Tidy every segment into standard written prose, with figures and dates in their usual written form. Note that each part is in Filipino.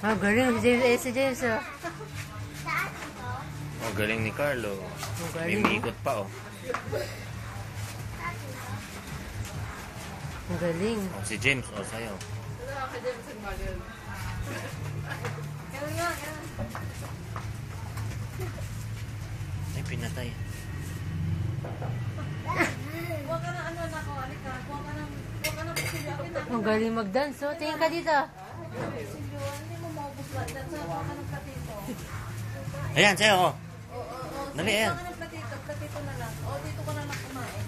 Oh, galing. Si James, si James, oh. Oh, galing ni Carlo. Oh, May galing. umiikot pa, oh. Ang galing. Oh, si James, oh, sayo. Ay, pinatay. Huwag ka na ano na ko, alika. Huwag ka na pusilyo. Akin na. Ang galing mag-dance, oh. Tingin ka dito. Pusilyo, hindi mo maubos ba? Dahil sa huwag ka ng platito. Ayan, sayo, oh. Oo. Dali, ayan. Huwag ka ng platito. Platito na lang. O, dito ka na lang kumain.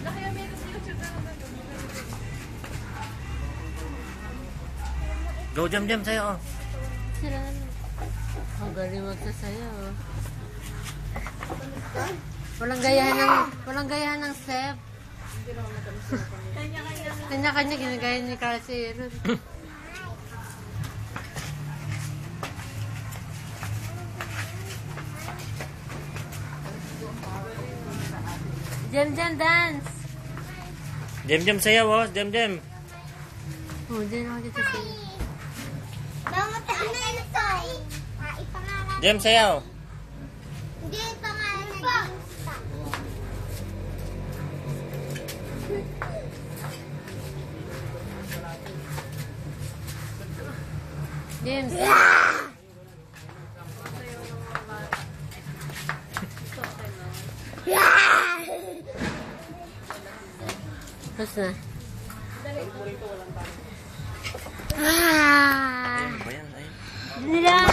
Nakaya meron dito siya na naman. Go, jam, sayo, oh. Sila na. Ang galing magsasayaw, oh. Walang gayahan ng step. Kanya-kanya ginagaya ni kasi. Jam, dance! Jam, sayo, oh. Jam. Oh, dyan ako dito sa Jam, sayo. Hindi pangalan na James. Tapos na. Ah! Ayun ba yan? Ayun. Nila!